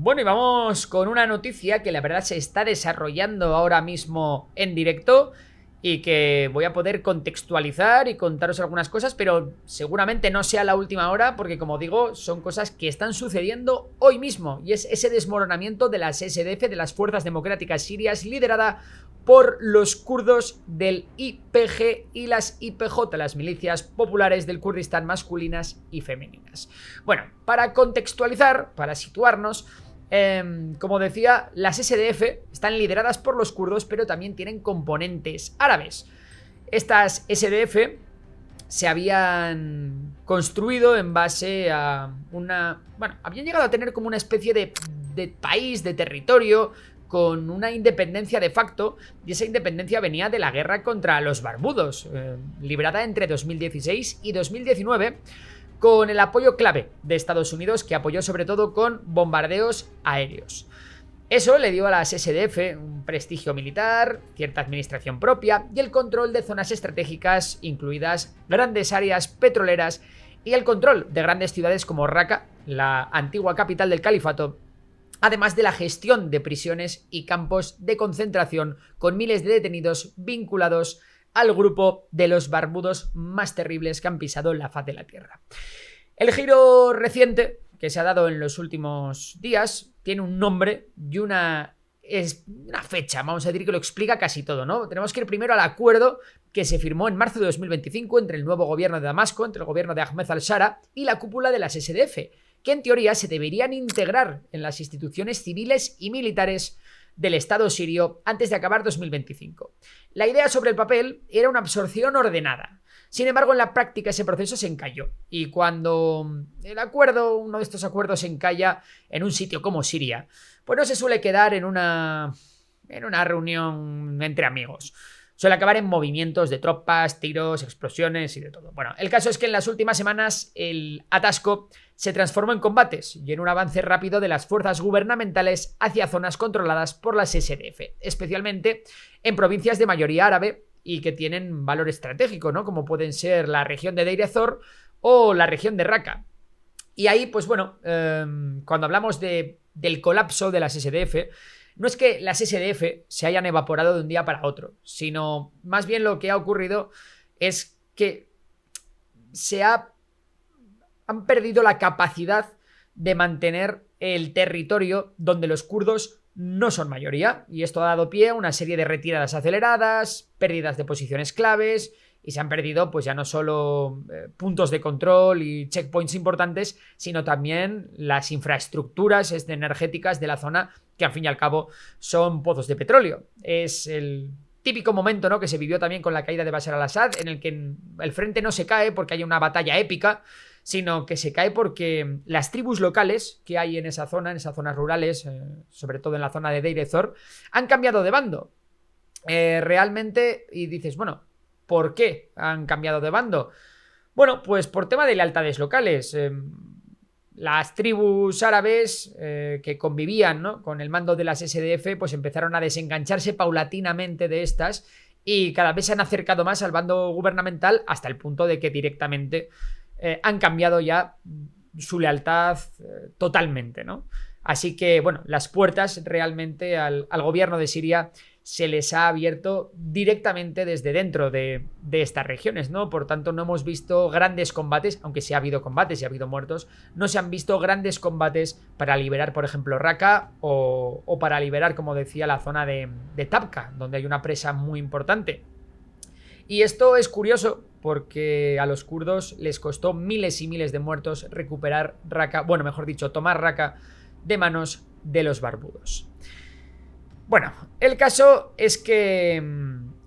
Bueno, y vamos con una noticia que la verdad se está desarrollando ahora mismo en directo y que voy a poder contextualizar y contaros algunas cosas, pero seguramente no sea la última hora porque, como digo, son cosas que están sucediendo hoy mismo, y es ese desmoronamiento de las SDF, de las Fuerzas Democráticas Sirias, liderada por los kurdos del YPG y las YPJ, las milicias populares del Kurdistán masculinas y femeninas. Bueno, para contextualizar, para situarnos, como decía, las SDF están lideradas por los kurdos, pero también tienen componentes árabes. Estas SDF se habían construido en base a una... Bueno, habían llegado a tener como una especie de país, de territorio, con una independencia de facto, y esa independencia venía de la guerra contra los barbudos, librada entre 2016 y 2019, con el apoyo clave de Estados Unidos, que apoyó sobre todo con bombardeos aéreos. Eso le dio a las SDF un prestigio militar, cierta administración propia y el control de zonas estratégicas, incluidas grandes áreas petroleras, y el control de grandes ciudades como Raqqa, la antigua capital del califato, además de la gestión de prisiones y campos de concentración con miles de detenidos vinculados al grupo de los barbudos más terribles que han pisado la faz de la tierra. El giro reciente que se ha dado en los últimos días tiene un nombre y una fecha, vamos a decir, que lo explica casi todo, ¿no? Tenemos que ir primero al acuerdo que se firmó en marzo de 2025 entre el nuevo gobierno de Damasco, entre el gobierno de Ahmed al-Shara y la cúpula de las SDF, que en teoría se deberían integrar en las instituciones civiles y militares del Estado sirio antes de acabar 2025. La idea sobre el papel era una absorción ordenada. Sin embargo, en la práctica ese proceso se encalló, y cuando uno de estos acuerdos se encalla en un sitio como Siria, pues no se suele quedar en una reunión entre amigos. Suele acabar en movimientos de tropas, tiros, explosiones y de todo. Bueno, el caso es que en las últimas semanas el atasco se transformó en combates y en un avance rápido de las fuerzas gubernamentales hacia zonas controladas por las SDF, especialmente en provincias de mayoría árabe y que tienen valor estratégico, ¿no? Como pueden ser la región de Deir ez-Zor o la región de Raqqa. Y ahí, pues bueno, cuando hablamos del colapso de las SDF, no es que las SDF se hayan evaporado de un día para otro, sino más bien lo que ha ocurrido es que han perdido la capacidad de mantener el territorio donde los kurdos no son mayoría, y esto ha dado pie a una serie de retiradas aceleradas, pérdidas de posiciones claves, y se han perdido pues ya no solo puntos de control y checkpoints importantes, sino también las infraestructuras energéticas de la zona, que al fin y al cabo son pozos de petróleo. Es el típico momento, ¿no?, que se vivió también con la caída de Bashar al-Assad, en el que el frente no se cae porque hay una batalla épica, sino que se cae porque las tribus locales que hay en esa zona, en esas zonas rurales, sobre todo en la zona de Deir ez-Zor, han cambiado de bando. Realmente, y dices, bueno, ¿por qué han cambiado de bando? Bueno, pues por tema de lealtades locales. Las tribus árabes que convivían, ¿no?, con el mando de las SDF, pues empezaron a desengancharse paulatinamente de estas, y cada vez se han acercado más al bando gubernamental, hasta el punto de que directamente han cambiado ya su lealtad totalmente, ¿no? Así que, bueno, las puertas realmente al gobierno de Siria se les ha abierto directamente desde dentro de estas regiones, ¿no? Por tanto, no hemos visto grandes combates, aunque sí ha habido combates y ha habido muertos, no se han visto grandes combates para liberar, por ejemplo, Raqqa o para liberar, como decía, la zona de Tabqa, donde hay una presa muy importante. Y esto es curioso porque a los kurdos les costó miles y miles de muertos recuperar Raqqa, bueno, mejor dicho, tomar Raqqa de manos de los barbudos. Bueno, el caso es que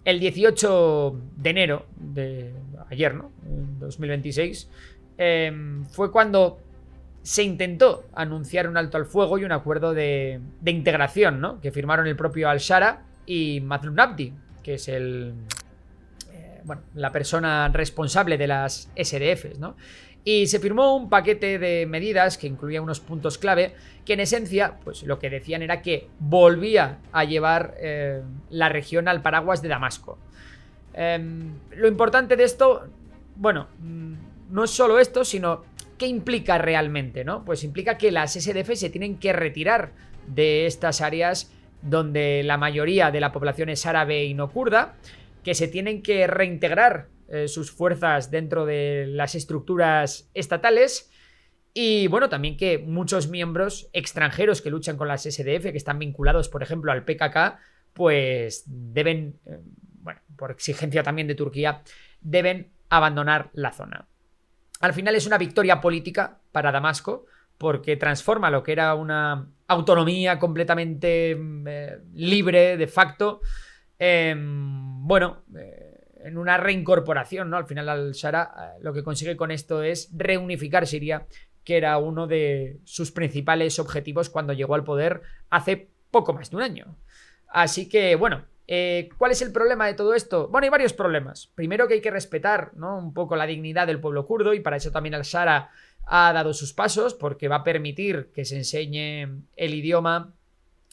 el 18 de enero de ayer, ¿no?, 2026, fue cuando se intentó anunciar un alto al fuego y un acuerdo de integración, ¿no?, que firmaron el propio al-Shara y Mazloum Abdi, que es la persona responsable de las SDFs, ¿no? Y se firmó un paquete de medidas que incluía unos puntos clave que, en esencia, pues lo que decían era que volvía a llevar la región al paraguas de Damasco. Lo importante de esto, bueno, no es solo esto, sino ¿qué implica realmente, no? Pues implica que las SDF se tienen que retirar de estas áreas donde la mayoría de la población es árabe y no kurda, que se tienen que reintegrar sus fuerzas dentro de las estructuras estatales y bueno, también que muchos miembros extranjeros que luchan con las SDF, que están vinculados por ejemplo al PKK, pues deben, bueno, por exigencia también de Turquía, deben abandonar la zona. Al final es una victoria política para Damasco porque transforma lo que era una autonomía completamente libre de facto en una reincorporación, ¿no? Al final al-Shara lo que consigue con esto es reunificar Siria, que era uno de sus principales objetivos cuando llegó al poder hace poco más de un año. Así que, bueno, ¿cuál es el problema de todo esto? Bueno, hay varios problemas. Primero que hay que respetar, ¿no?, un poco la dignidad del pueblo kurdo y para eso también al-Shara ha dado sus pasos porque va a permitir que se enseñe el idioma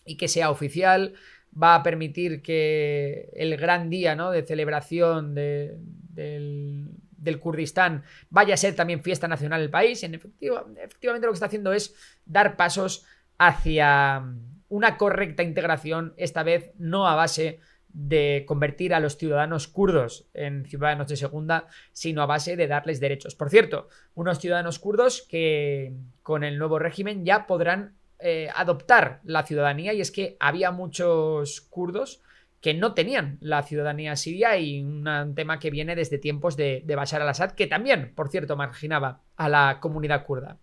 y que sea oficial. Va a permitir que el gran día, ¿no?, de celebración del Kurdistán vaya a ser también fiesta nacional del país. Efectivamente lo que está haciendo es dar pasos hacia una correcta integración, esta vez no a base de convertir a los ciudadanos kurdos en ciudadanos de segunda, sino a base de darles derechos. Por cierto, unos ciudadanos kurdos que con el nuevo régimen ya podrán adoptar la ciudadanía, y es que había muchos kurdos que no tenían la ciudadanía siria y un tema que viene desde tiempos de Bashar al-Assad, que también, por cierto, marginaba a la comunidad kurda.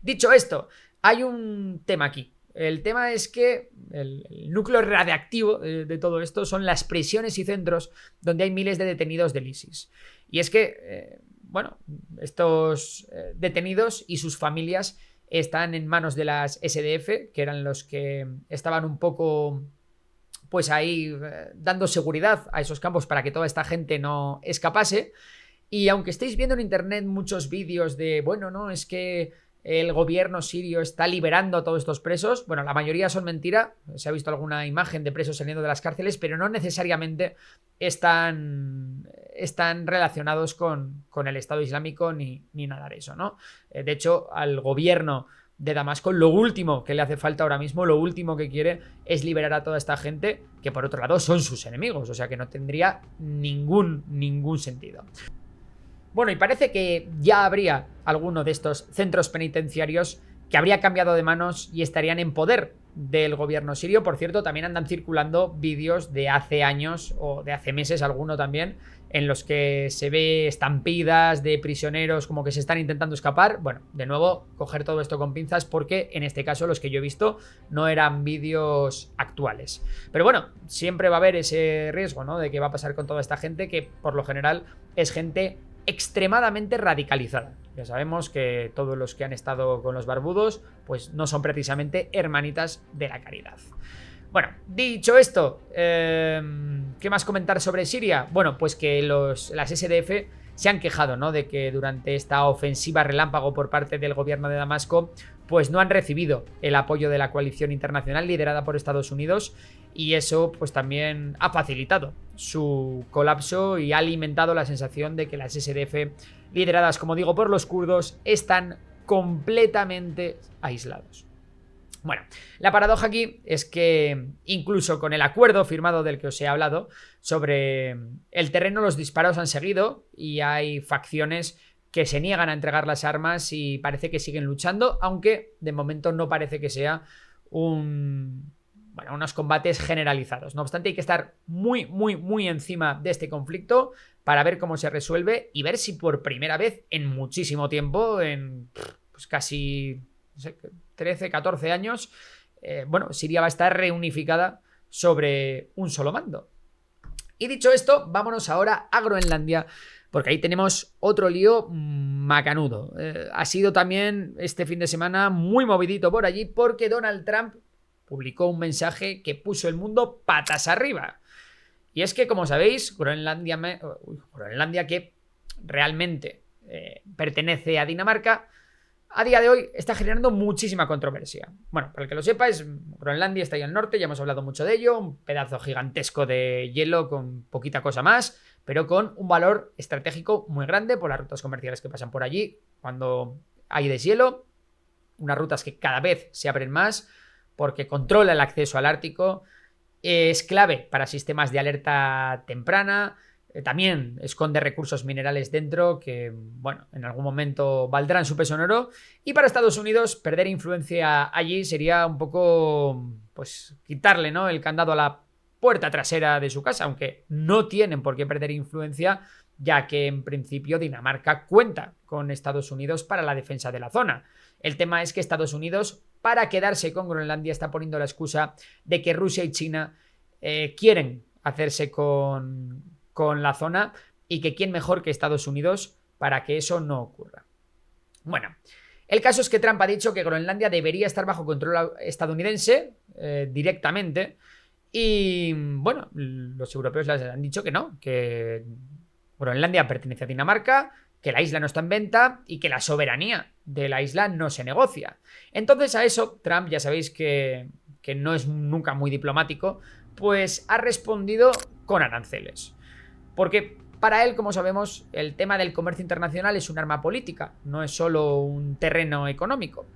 Dicho esto, hay un tema aquí. El tema es que el núcleo radiactivo de todo esto son las prisiones y centros donde hay miles de detenidos del ISIS. Y es que, bueno, estos detenidos y sus familias están en manos de las SDF, que eran los que estaban un poco pues ahí dando seguridad a esos campos para que toda esta gente no escapase. Y aunque estéis viendo en internet muchos vídeos de, bueno, no, es que el gobierno sirio está liberando a todos estos presos, bueno, la mayoría son mentira. Se ha visto alguna imagen de presos saliendo de las cárceles, pero no necesariamente están relacionados con el Estado Islámico ni nada de eso, ¿no? De hecho, al gobierno de Damasco lo último que le hace falta ahora mismo, lo último que quiere es liberar a toda esta gente, que por otro lado son sus enemigos, o sea que no tendría ningún sentido. Bueno, y parece que ya habría alguno de estos centros penitenciarios que habría cambiado de manos y estarían en poder del gobierno sirio. Por cierto, también andan circulando vídeos de hace años o de hace meses, alguno también, en los que se ve estampidas de prisioneros como que se están intentando escapar. Bueno, de nuevo, coger todo esto con pinzas porque en este caso los que yo he visto no eran vídeos actuales. Pero bueno, siempre va a haber ese riesgo, ¿no?, de qué va a pasar con toda esta gente que por lo general es gente extremadamente radicalizada. Ya sabemos que todos los que han estado con los barbudos pues no son precisamente hermanitas de la caridad. Bueno, dicho esto, ¿qué más comentar sobre Siria? Bueno, pues que las SDF se han quejado, ¿no?, de que durante esta ofensiva relámpago por parte del gobierno de Damasco pues no han recibido el apoyo de la coalición internacional liderada por Estados Unidos, y eso pues también ha facilitado su colapso y ha alimentado la sensación de que las SDF, lideradas, como digo, por los kurdos, están completamente aislados. Bueno, la paradoja aquí es que incluso con el acuerdo firmado del que os he hablado sobre el terreno, los disparos han seguido y hay facciones que se niegan a entregar las armas y parece que siguen luchando, aunque de momento no parece que sea unos combates generalizados. No obstante, hay que estar muy encima de este conflicto para ver cómo se resuelve y ver si por primera vez en muchísimo tiempo, en pues casi, no sé, 13, 14 años, Siria va a estar reunificada sobre un solo mando. Y dicho esto, vámonos ahora a Groenlandia, porque ahí tenemos otro lío macanudo. Ha sido también este fin de semana muy movidito por allí porque Donald Trump publicó un mensaje que puso el mundo patas arriba. Y es que, como sabéis, Groenlandia, que realmente pertenece a Dinamarca, a día de hoy está generando muchísima controversia. Bueno, para el que lo sepa, Groenlandia está ahí al norte, ya hemos hablado mucho de ello, un pedazo gigantesco de hielo con poquita cosa más, pero con un valor estratégico muy grande por las rutas comerciales que pasan por allí cuando hay deshielo, unas rutas que cada vez se abren más porque controla el acceso al Ártico, es clave para sistemas de alerta temprana, también esconde recursos minerales dentro que, bueno, en algún momento valdrán su peso en oro. Y para Estados Unidos, perder influencia allí sería un poco, pues, quitarle, ¿no?, el candado a la puerta trasera de su casa, aunque no tienen por qué perder influencia, ya que en principio Dinamarca cuenta con Estados Unidos para la defensa de la zona. El tema es que Estados Unidos, para quedarse con Groenlandia, está poniendo la excusa de que Rusia y China quieren hacerse con la zona y que quién mejor que Estados Unidos para que eso no ocurra. Bueno, el caso es que Trump ha dicho que Groenlandia debería estar bajo control estadounidense directamente y, bueno, los europeos les han dicho que no, que Groenlandia pertenece a Dinamarca, que la isla no está en venta y que la soberanía de la isla no se negocia. Entonces a eso Trump, ya sabéis que no es nunca muy diplomático, pues ha respondido con aranceles. Porque para él, como sabemos, el tema del comercio internacional es un arma política, no es solo un terreno económico.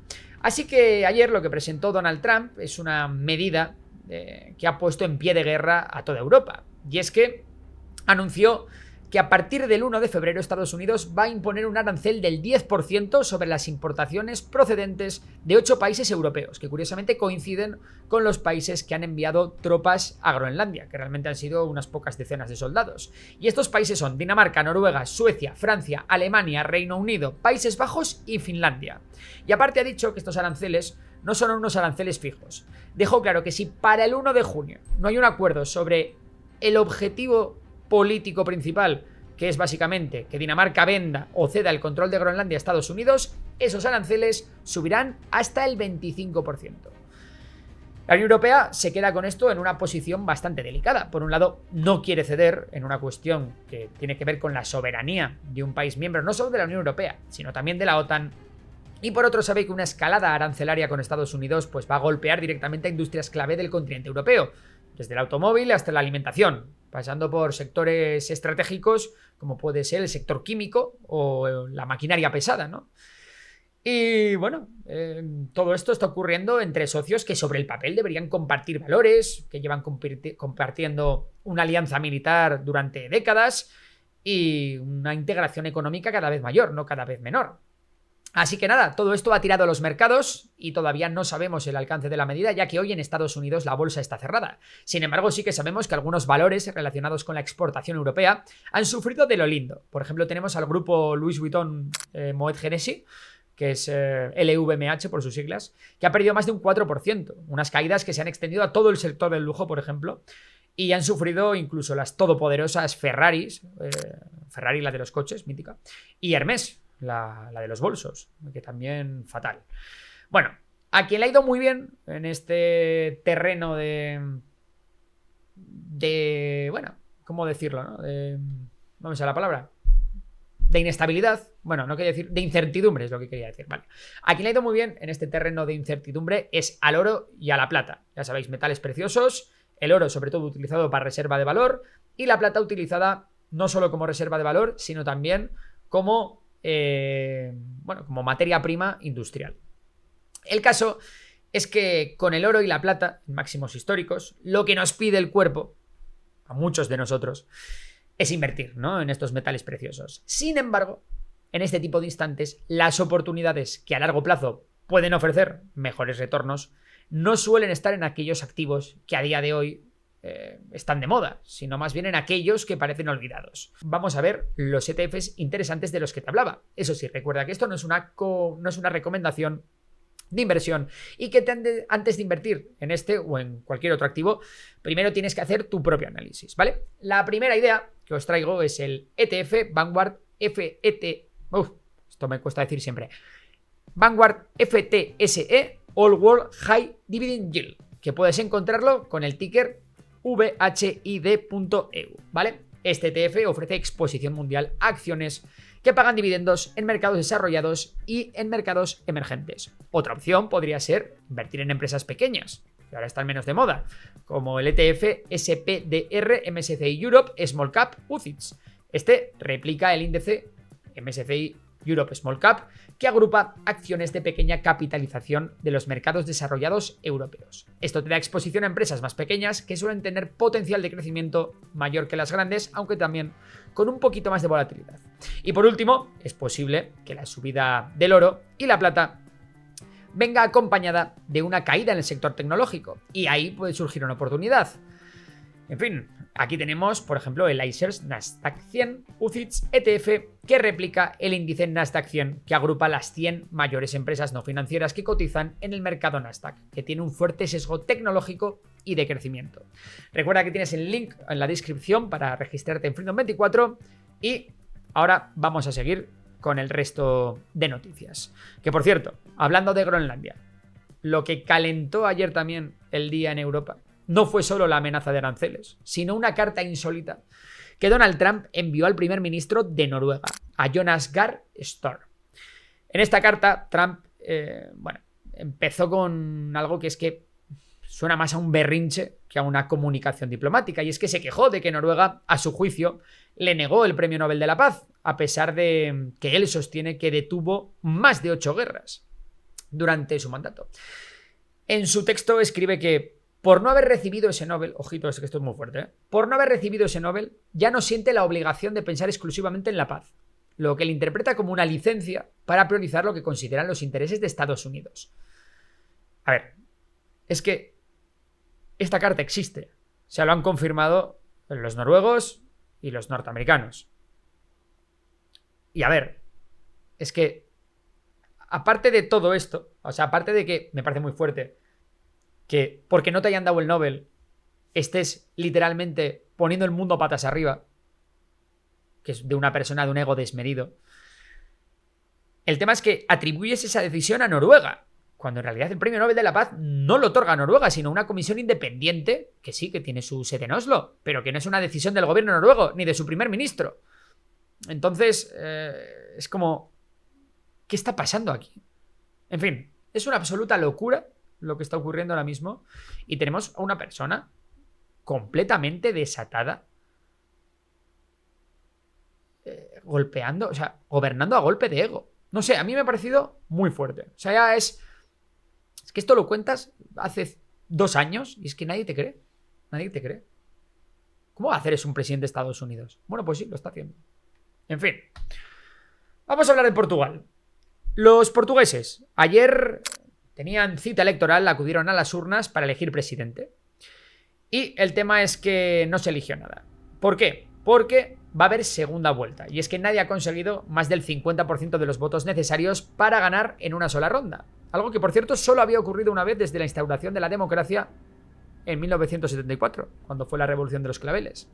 Así que ayer lo que presentó Donald Trump es una medida que ha puesto en pie de guerra a toda Europa. Y es que anunció que a partir del 1 de febrero Estados Unidos va a imponer un arancel del 10% sobre las importaciones procedentes de 8 países europeos, que curiosamente coinciden con los países que han enviado tropas a Groenlandia, que realmente han sido unas pocas decenas de soldados. Y estos países son Dinamarca, Noruega, Suecia, Francia, Alemania, Reino Unido, Países Bajos y Finlandia. Y aparte ha dicho que estos aranceles no son unos aranceles fijos. Dejó claro que si para el 1 de junio no hay un acuerdo sobre el objetivo político principal, que es básicamente que Dinamarca venda o ceda el control de Groenlandia a Estados Unidos, esos aranceles subirán hasta el 25%. La Unión Europea se queda con esto en una posición bastante delicada. Por un lado, no quiere ceder en una cuestión que tiene que ver con la soberanía de un país miembro, no solo de la Unión Europea, sino también de la OTAN. Y por otro, sabe que una escalada arancelaria con Estados Unidos pues va a golpear directamente a industrias clave del continente europeo, desde el automóvil hasta la alimentación, pasando por sectores estratégicos como puede ser el sector químico o la maquinaria pesada, ¿no? Y bueno, todo esto está ocurriendo entre socios que sobre el papel deberían compartir valores, que llevan compartiendo una alianza militar durante décadas y una integración económica cada vez mayor, no cada vez menor. Así que nada, todo esto ha tirado a los mercados y todavía no sabemos el alcance de la medida, ya que hoy en Estados Unidos la bolsa está cerrada. Sin embargo, sí que sabemos que algunos valores relacionados con la exportación europea han sufrido de lo lindo. Por ejemplo, tenemos al grupo Louis Vuitton Moet Hennessy, que es LVMH por sus siglas, que ha perdido más de un 4%, unas caídas que se han extendido a todo el sector del lujo, por ejemplo, y han sufrido incluso las todopoderosas Ferrari, la de los coches, mítica, y Hermès, la de los bolsos, que también fatal. Bueno, a quien le ha ido muy bien en este terreno bueno, ¿cómo decirlo, no? No me sale la palabra. De inestabilidad, bueno, no quería decir, de incertidumbre es lo que quería decir, vale. A quien le ha ido muy bien en este terreno de incertidumbre es al oro y a la plata. Ya sabéis, metales preciosos, el oro sobre todo utilizado para reserva de valor y la plata utilizada no solo como reserva de valor, sino también como como materia prima industrial. El caso es que con el oro y la plata, en máximos históricos, lo que nos pide el cuerpo, a muchos de nosotros, es invertir, ¿no?, en estos metales preciosos. Sin embargo, en este tipo de instantes, las oportunidades que a largo plazo pueden ofrecer mejores retornos no suelen estar en aquellos activos que a día de hoy están de moda, sino más bien en aquellos que parecen olvidados. Vamos a ver los ETFs interesantes de los que te hablaba. Eso sí, recuerda que esto no es una recomendación de inversión y que antes de invertir en este o en cualquier otro activo, primero tienes que hacer tu propio análisis, ¿vale? La primera idea que os traigo es el ETF Vanguard esto me cuesta decir siempre. Vanguard FTSE All World High Dividend Yield, que puedes encontrarlo con el ticker VHID.EU, ¿vale? Este ETF ofrece exposición mundial a acciones que pagan dividendos en mercados desarrollados y en mercados emergentes. Otra opción podría ser invertir en empresas pequeñas, que ahora están menos de moda, como el ETF SPDR MSCI Europe Small Cap UCITS. Este replica el índice MSCI Europe Small Cap, que agrupa acciones de pequeña capitalización de los mercados desarrollados europeos. Esto te da exposición a empresas más pequeñas que suelen tener potencial de crecimiento mayor que las grandes, aunque también con un poquito más de volatilidad. Y por último, es posible que la subida del oro y la plata venga acompañada de una caída en el sector tecnológico, y ahí puede surgir una oportunidad. En fin, aquí tenemos, por ejemplo, el iShares Nasdaq 100 UCITS ETF, que replica el índice Nasdaq 100, que agrupa las 100 mayores empresas no financieras que cotizan en el mercado Nasdaq, que tiene un fuerte sesgo tecnológico y de crecimiento. Recuerda que tienes el link en la descripción para registrarte en Freedom24, y ahora vamos a seguir con el resto de noticias. Que por cierto, hablando de Groenlandia, lo que calentó ayer también el día en Europa no fue solo la amenaza de aranceles, sino una carta insólita que Donald Trump envió al primer ministro de Noruega, a Jonas Gahr Støre. En esta carta, Trump empezó con algo que es que suena más a un berrinche que a una comunicación diplomática, y es que se quejó de que Noruega, a su juicio, le negó el Premio Nobel de la Paz, a pesar de que él sostiene que detuvo más de 8 guerras durante su mandato. En su texto escribe que por no haber recibido ese Nobel, ojito, es que esto es muy fuerte, por no haber recibido ese Nobel, ya no siente la obligación de pensar exclusivamente en la paz, lo que él interpreta como una licencia para priorizar lo que consideran los intereses de Estados Unidos. A ver, es que esta carta existe, se lo han confirmado los noruegos y los norteamericanos. Y a ver, es que aparte de todo esto, o sea, aparte de que me parece muy fuerte que porque no te hayan dado el Nobel estés literalmente poniendo el mundo patas arriba, que es de una persona de un ego desmedido, el tema es que atribuyes esa decisión a Noruega, cuando en realidad el Premio Nobel de la Paz no lo otorga Noruega, sino una comisión independiente, que sí, que tiene su sede en Oslo, pero que no es una decisión del gobierno noruego, ni de su primer ministro. Entonces, es como, ¿qué está pasando aquí? En fin, es una absoluta locura lo que está ocurriendo ahora mismo, y tenemos a una persona completamente desatada, golpeando, o sea, gobernando a golpe de ego. No sé, a mí me ha parecido muy fuerte. O sea, ya es que esto lo cuentas hace 2 años y es que nadie te cree. Nadie te cree. ¿Cómo va a hacer eso un presidente de Estados Unidos? Bueno, pues sí, lo está haciendo. En fin, vamos a hablar de Portugal. Los portugueses ayer tenían cita electoral, acudieron a las urnas para elegir presidente. Y el tema es que no se eligió nada. ¿Por qué? Porque va a haber segunda vuelta. Y es que nadie ha conseguido más del 50% de los votos necesarios para ganar en una sola ronda. Algo que, por cierto, solo había ocurrido una vez desde la instauración de la democracia en 1974, cuando fue la Revolución de los Claveles.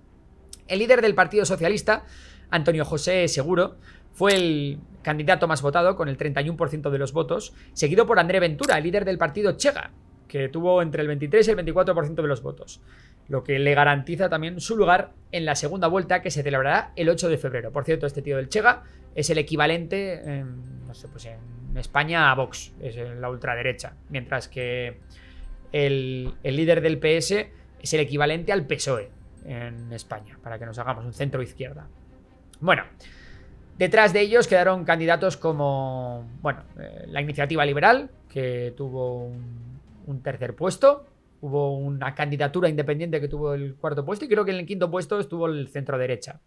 El líder del Partido Socialista, Antonio José Seguro, fue el candidato más votado con el 31% de los votos, seguido por André Ventura, el líder del partido Chega, que tuvo entre el 23 y el 24% de los votos, lo que le garantiza también su lugar en la segunda vuelta, que se celebrará el 8 de febrero. Por cierto, este tío del Chega es el equivalente, no sé, pues en España a Vox, es la ultraderecha, mientras que el líder del PS es el equivalente al PSOE en España, para que nos hagamos un centro izquierda. Bueno, detrás de ellos quedaron candidatos como, la Iniciativa Liberal, que tuvo un tercer puesto. Hubo una candidatura independiente que tuvo el cuarto puesto, y creo que en el quinto puesto estuvo el centro derecha,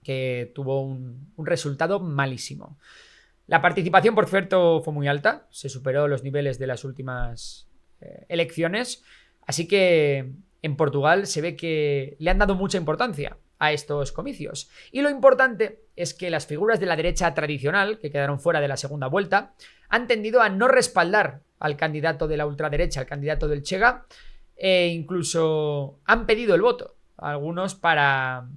que tuvo un resultado malísimo. La participación, por cierto, fue muy alta, se superó los niveles de las últimas elecciones, así que en Portugal se ve que le han dado mucha importancia a estos comicios. Y lo importante es que las figuras de la derecha tradicional, que quedaron fuera de la segunda vuelta, han tendido a no respaldar al candidato de la ultraderecha, al candidato del Chega, e incluso han pedido el voto, algunos para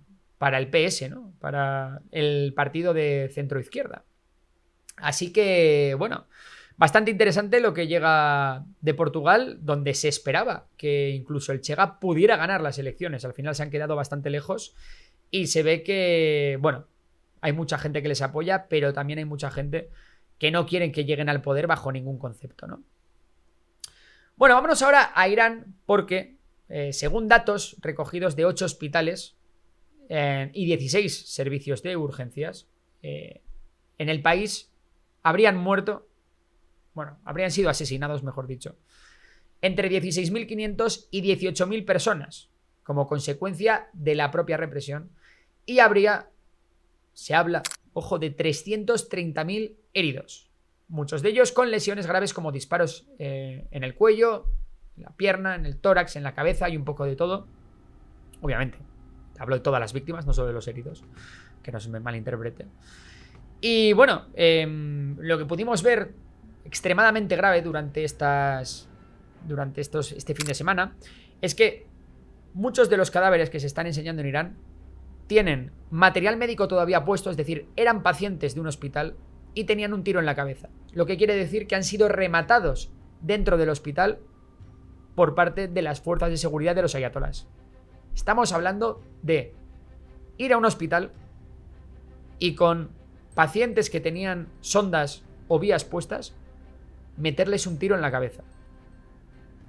el PS, ¿no? Para el partido de centro-izquierda. Así que, bastante interesante lo que llega de Portugal, donde se esperaba que incluso el Chega pudiera ganar las elecciones. Al final se han quedado bastante lejos y se ve que, hay mucha gente que les apoya, pero también hay mucha gente que no quieren que lleguen al poder bajo ningún concepto, ¿no? Bueno, vámonos ahora a Irán porque, según datos recogidos de 8 hospitales y 16 servicios de urgencias, en el país habrían sido asesinados, mejor dicho, entre 16.500 y 18.000 personas como consecuencia de la propia represión, y se habla, ojo, de 330.000 heridos, muchos de ellos con lesiones graves como disparos en el cuello, en la pierna, en el tórax, en la cabeza y un poco de todo. Obviamente, hablo de todas las víctimas, no solo de los heridos, que no se me malinterprete. Y bueno, lo que pudimos ver extremadamente grave durante este fin de semana es que muchos de los cadáveres que se están enseñando en Irán tienen material médico todavía puesto, es decir, eran pacientes de un hospital y tenían un tiro en la cabeza. Lo que quiere decir que han sido rematados dentro del hospital por parte de las fuerzas de seguridad de los ayatolás. Estamos hablando de ir a un hospital y con pacientes que tenían sondas o vías puestas, meterles un tiro en la cabeza.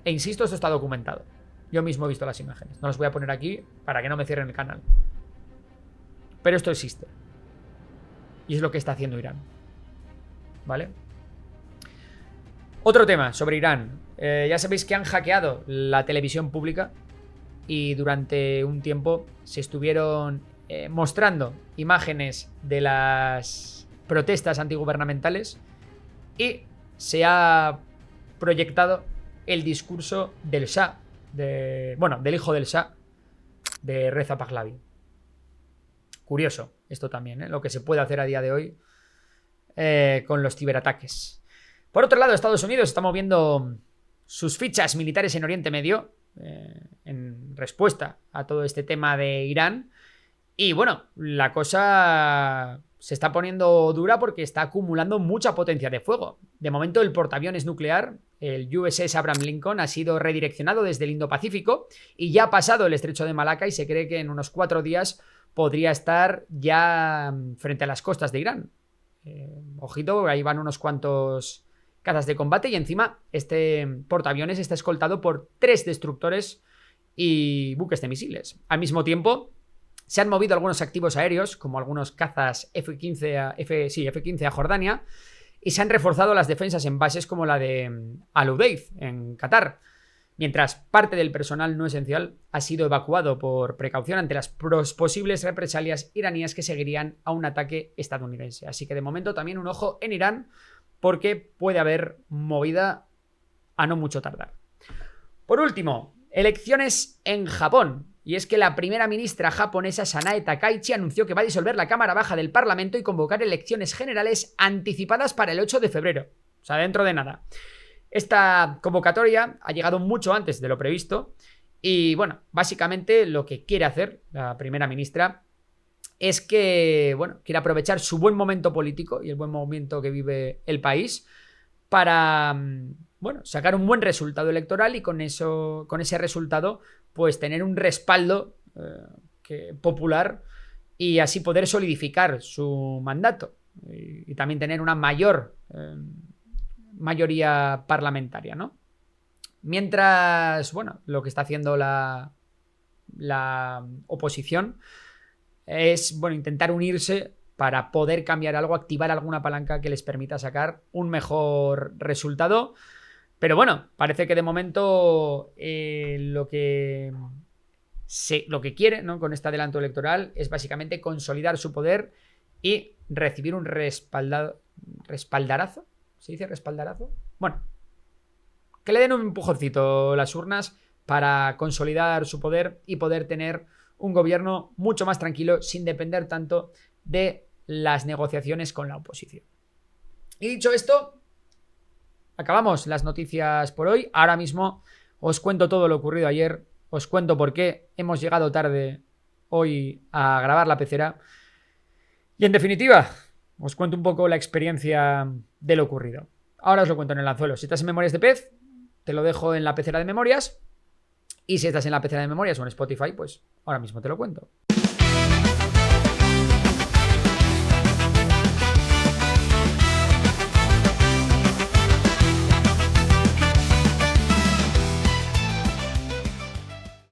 E insisto, esto está documentado. Yo mismo he visto las imágenes. No las voy a poner aquí para que no me cierren el canal. Pero esto existe. Y es lo que está haciendo Irán. ¿Vale? Otro tema sobre Irán. Ya sabéis que han hackeado la televisión pública y durante un tiempo se estuvieron mostrando imágenes de las protestas antigubernamentales y se ha proyectado el discurso del Shah, del hijo del Shah, de Reza Pahlavi. Curioso esto también, lo que se puede hacer a día de hoy con los ciberataques. Por otro lado, Estados Unidos está moviendo sus fichas militares en Oriente Medio en respuesta a todo este tema de Irán. Y bueno, la cosa se está poniendo dura porque está acumulando mucha potencia de fuego. De momento, el portaaviones nuclear, el USS Abraham Lincoln, ha sido redireccionado desde el Indo-Pacífico y ya ha pasado el estrecho de Malaca y se cree que en unos 4 días podría estar ya frente a las costas de Irán. Ojito, ahí van unos cuantos cazas de combate y encima este portaaviones está escoltado por 3 destructores y buques de misiles. Al mismo tiempo, se han movido algunos activos aéreos, como algunos cazas F-15 a Jordania, y se han reforzado las defensas en bases como la de Al Udeid, en Qatar, mientras parte del personal no esencial ha sido evacuado por precaución ante las posibles represalias iraníes que seguirían a un ataque estadounidense. Así que de momento también un ojo en Irán, porque puede haber movida a no mucho tardar. Por último, elecciones en Japón. Y es que la primera ministra japonesa, Sanae Takaichi, anunció que va a disolver la Cámara Baja del Parlamento y convocar elecciones generales anticipadas para el 8 de febrero. O sea, dentro de nada. Esta convocatoria ha llegado mucho antes de lo previsto y, bueno, básicamente lo que quiere hacer la primera ministra es que, bueno, quiere aprovechar su buen momento político y el buen momento que vive el país para, bueno, sacar un buen resultado electoral y con ese resultado, pues tener un respaldo popular y así poder solidificar su mandato y también tener una mayor mayoría parlamentaria, ¿no? Mientras, bueno, lo que está haciendo la oposición es, bueno, intentar unirse para poder cambiar algo, activar alguna palanca que les permita sacar un mejor resultado. Pero bueno, parece que de momento lo que quiere, ¿no?, con este adelanto electoral es básicamente consolidar su poder y recibir un respaldarazo. ¿Se dice respaldarazo? Bueno, que le den un empujoncito las urnas para consolidar su poder y poder tener un gobierno mucho más tranquilo sin depender tanto de las negociaciones con la oposición. Y dicho esto, acabamos las noticias por hoy. Ahora mismo os cuento todo lo ocurrido ayer, os cuento por qué hemos llegado tarde hoy a grabar la pecera y, en definitiva, os cuento un poco la experiencia de lo ocurrido. Ahora os lo cuento en el anzuelo. Si estás en Memorias de Pez, te lo dejo en la pecera de memorias. Y si estás en la pecera de memorias o en Spotify, pues ahora mismo te lo cuento.